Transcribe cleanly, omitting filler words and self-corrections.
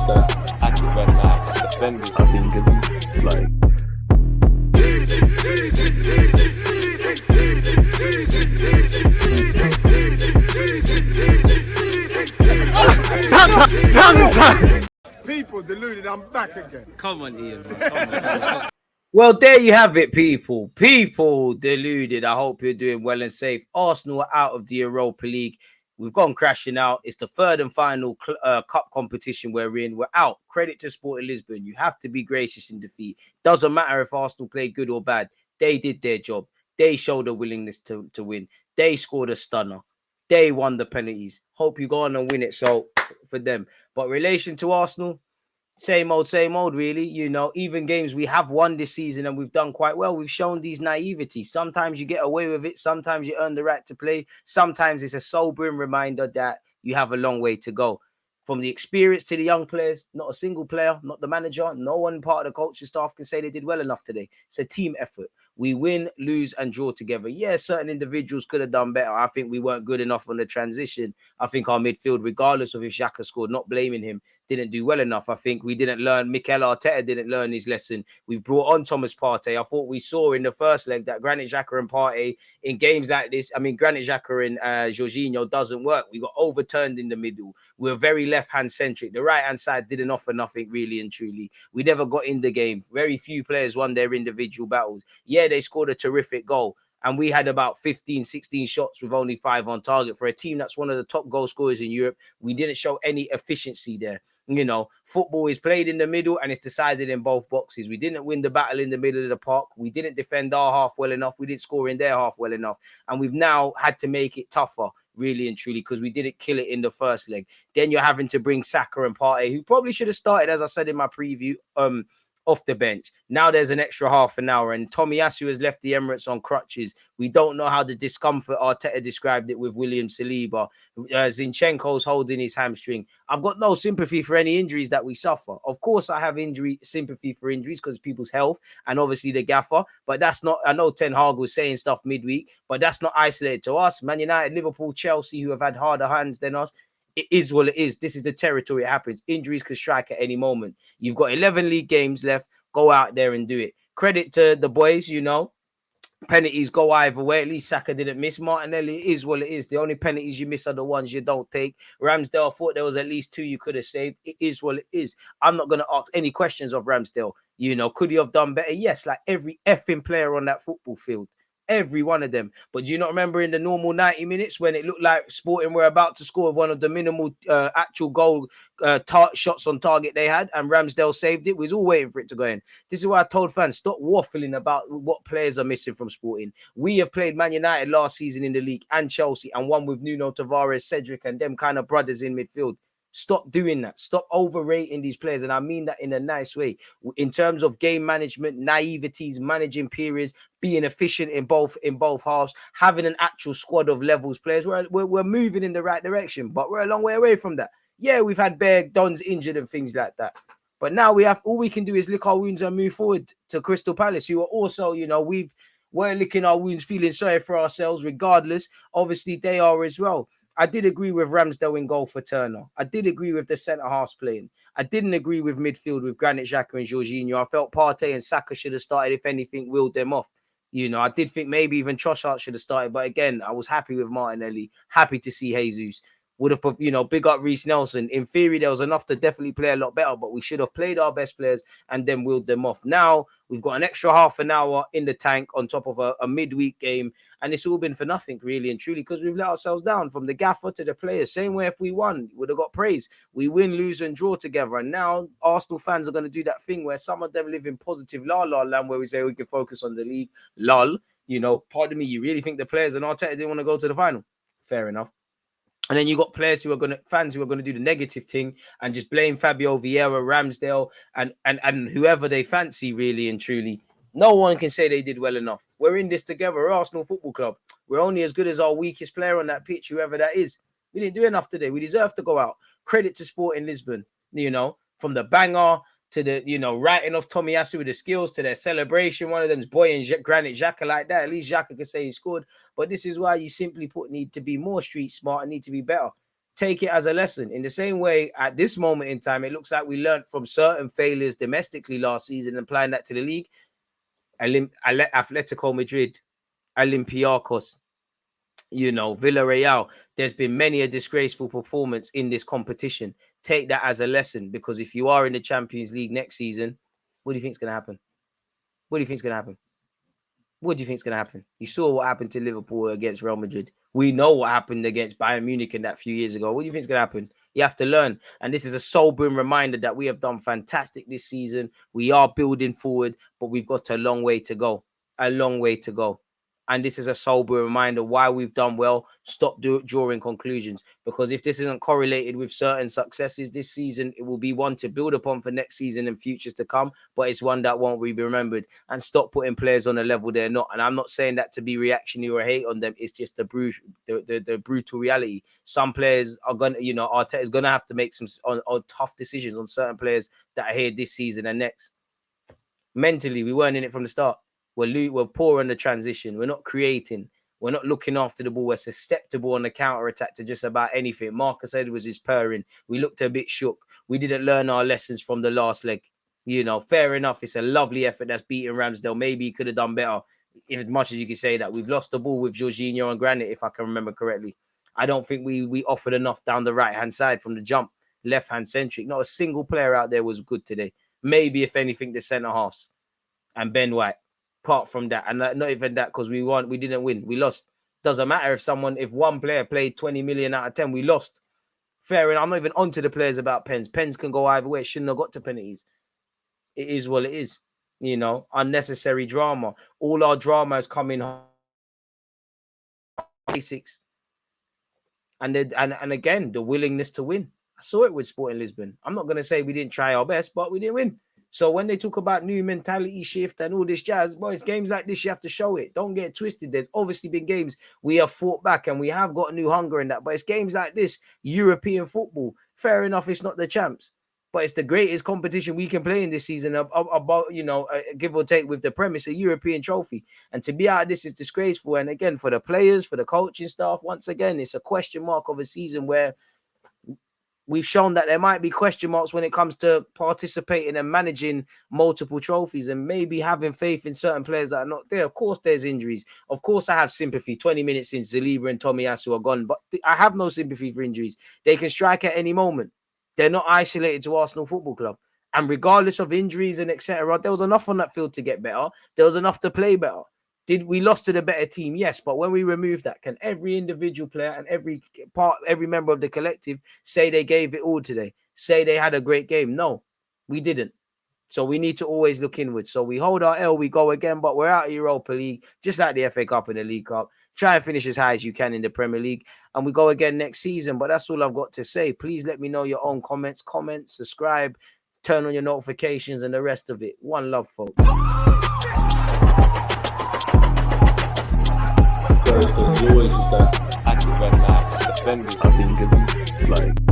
the act when defending. I think it's like people deluded. I'm back again. Come on, Ian. Come on. Well, there you have it, people. People deluded. I hope you're doing well and safe. Arsenal are out of the Europa League. We've gone crashing out. It's the third and final cup competition we're in. We're out. Credit to Sporting Lisbon. You have to be gracious in defeat. Doesn't matter if Arsenal played good or bad. They did their job. They showed a willingness to win. They scored a stunner. They won the penalties. Hope you go on and win it. So for them. But relation to Arsenal, same old, really. You know, even games we have won this season and we've done quite well. We've shown these naivety. Sometimes you get away with it. Sometimes you earn the right to play. Sometimes it's a sobering reminder that you have a long way to go. From the experience to the young players, not a single player, not the manager, no one part of the coaching staff can say they did well enough today. It's a team effort. We win, lose, and draw together. Yeah, certain individuals could have done better. I think we weren't good enough on the transition. I think our midfield, regardless of if Xhaka scored, not blaming him, didn't do well enough. I think we didn't learn. Mikel Arteta didn't learn his lesson. We've brought on Thomas Partey. I thought we saw in the first leg that Granit Xhaka and Partey in games like this, I mean, Granit Xhaka and Jorginho doesn't work. We got overturned in the middle. We were very left-hand centric. The right-hand side didn't offer nothing really and truly. We never got in the game. Very few players won their individual battles. Yeah, they scored a terrific goal. And we had about 15, 16 shots with only 5 on target. For a team that's one of the top goal scorers in Europe, we didn't show any efficiency there. You know, football is played in the middle and it's decided in both boxes. We didn't win the battle in the middle of the park. We didn't defend our half well enough. We didn't score in their half well enough. And we've now had to make it tougher, really and truly, because we didn't kill it in the first leg. Then you're having to bring Saka and Partey, who probably should have started, as I said in my preview, off the bench. Now there's an extra half an hour and Tomiyasu has left the Emirates on crutches. We don't know how the discomfort Arteta described it with William Saliba. Zinchenko's holding his hamstring. I've got no sympathy for any injuries that we suffer. Of course, I have sympathy for injuries because people's health and obviously the gaffer, but that's not, I know Ten Hag was saying stuff midweek, but that's not isolated to us. Man United, Liverpool, Chelsea, who have had harder hands than us. It is what it is. This is the territory it happens. Injuries could strike at any moment. You've got 11 league games left. Go out there and do it. Credit to the boys, you know. Penalties go either way. At least Saka didn't miss. Martinelli, it is what it is. The only penalties you miss are the ones you don't take. Ramsdale, I thought there was at least 2 you could have saved. It is what it is. I'm not going to ask any questions of Ramsdale. You know, could he have done better? Yes, like every effing player on that football field. Every one of them. But do you not remember in the normal 90 minutes when it looked like Sporting were about to score one of the minimal actual goal shots on target they had and Ramsdale saved it? We was all waiting for it to go in. This is why I told fans, stop waffling about what players are missing from Sporting. We have played Man United last season in the league and Chelsea and one with Nuno Tavares, Cedric and them kind of brothers in midfield. Stop doing that. Stop overrating these players. And I mean that in a nice way. In terms of game management, naiveties, managing periods, being efficient in both halves, having an actual squad of levels players. We're moving in the right direction, but we're a long way away from that. Yeah, we've had bare Dons injured and things like that. But now all we can do is lick our wounds and move forward to Crystal Palace, who are also, you know, we're licking our wounds, feeling sorry for ourselves regardless. Obviously, they are as well. I did agree with Ramsdale in goal for Turner. I did agree with the centre-halves playing. I didn't agree with midfield with Granit Xhaka and Jorginho. I felt Partey and Saka should have started, if anything, wheeled them off. You know, I did think maybe even Trossard should have started. But again, I was happy with Martinelli. Happy to see Jesus. Would have, you know, big up Reece Nelson. In theory, there was enough to definitely play a lot better, but we should have played our best players and then wheeled them off. Now, we've got an extra half an hour in the tank on top of a midweek game, and it's all been for nothing, really and truly, because we've let ourselves down from the gaffer to the players. Same way if we won, would have got praise. We win, lose, and draw together, and now Arsenal fans are going to do that thing where some of them live in positive la-la land where we say we can focus on the league. Lol. You know, pardon me, you really think the players and Arteta didn't want to go to the final? Fair enough. And then you got fans who are going to do the negative thing and just blame Fabio Vieira, Ramsdale, and whoever they fancy, really and truly. No one can say they did well enough. We're in this together. We're Arsenal Football Club. We're only as good as our weakest player on that pitch, whoever that is. We didn't do enough today. We deserve to go out. Credit to Sporting Lisbon, you know, from the banger to the, you know, writing off Tomiyasu with the skills to their celebration. One of them's boy and Granit Xhaka like that. At least Xhaka can say he scored. But this is why you simply need to be more street smart and need to be better. take it as a lesson. In the same way, at this moment in time, it looks like we learned from certain failures domestically last season and applying that to the league. Atletico Madrid, Olympiacos, you know, Villarreal. There's been many a disgraceful performance in this competition. Take that as a lesson, because if you are in the Champions League next season, what do you think is going to happen? What do you think is going to happen? What do you think is going to happen? You saw what happened to Liverpool against Real Madrid. We know what happened against Bayern Munich in that few years ago. What do you think is going to happen? You have to learn. And this is a sobering reminder that we have done fantastic this season. We are building forward, but we've got a long way to go. A long way to go. And this is a sober reminder why we've done well. Stop drawing conclusions, because if this isn't correlated with certain successes this season, it will be one to build upon for next season and futures to come, but it's one that won't be remembered. And stop putting players on a level they're not. And I'm not saying that to be reactionary or hate on them. It's just the brutal reality. Some players are going to, you know, Arteta is going to have to make some on tough decisions on certain players that are here this season and next. Mentally, we weren't in it from the start. We're poor in the transition. We're not creating. We're not looking after the ball. We're susceptible on the counter-attack to just about anything. Marcus Edwards is purring. We looked a bit shook. We didn't learn our lessons from the last leg. You know, fair enough. It's a lovely effort that's beating Ramsdale. Maybe he could have done better, as much as you could say that. We've lost the ball with Jorginho and Granit, if I can remember correctly. I don't think we offered enough down the right-hand side from the jump. Left-hand centric. Not a single player out there was good today. Maybe, if anything, the centre-halves and Ben White. Apart from that, and not even that, because we didn't win, we lost. Doesn't matter if one player played 20 million out of 10, we lost. Fair enough. I'm not even onto the players about pens. Pens can go either way. It shouldn't have got to penalties. It is what it is. You know, unnecessary drama. All our drama has come in basics. And again, the willingness to win. I saw it with Sporting Lisbon. I'm not going to say we didn't try our best, but we didn't win. So when they talk about new mentality shift and all this jazz, boys, games like this, you have to show it. Don't get twisted. There's obviously been games we have fought back and we have got new hunger in that. But it's games like this, European football. Fair enough, it's not the champs, but it's the greatest competition we can play in this season. About, you know, give or take with the premise, a European trophy. And to be out of this is disgraceful. And again, for the players, for the coaching staff, once again, it's a question mark of a season where we've shown that there might be question marks when it comes to participating and managing multiple trophies and maybe having faith in certain players that are not there. Of course, there's injuries. Of course, I have sympathy. 20 minutes since Zaliba and Tomiyasu are gone, but I have no sympathy for injuries. They can strike at any moment. They're not isolated to Arsenal Football Club. And regardless of injuries and etc., there was enough on that field to get better. There was enough to play better. Did we lost to the better team? Yes, but when we remove that, can every individual player and every member of the collective say they gave it all today? Say they had a great game? No, we didn't. So we need to always look inward. So we hold our L, we go again, but we're out of Europa League, just like the FA Cup and the League Cup. Try and finish as high as you can in the Premier League, and we go again next season. But that's all I've got to say. Please let me know your own comments. Comment, subscribe, turn on your notifications, and the rest of it. One love, folks. There's always just that active defending. I think it's like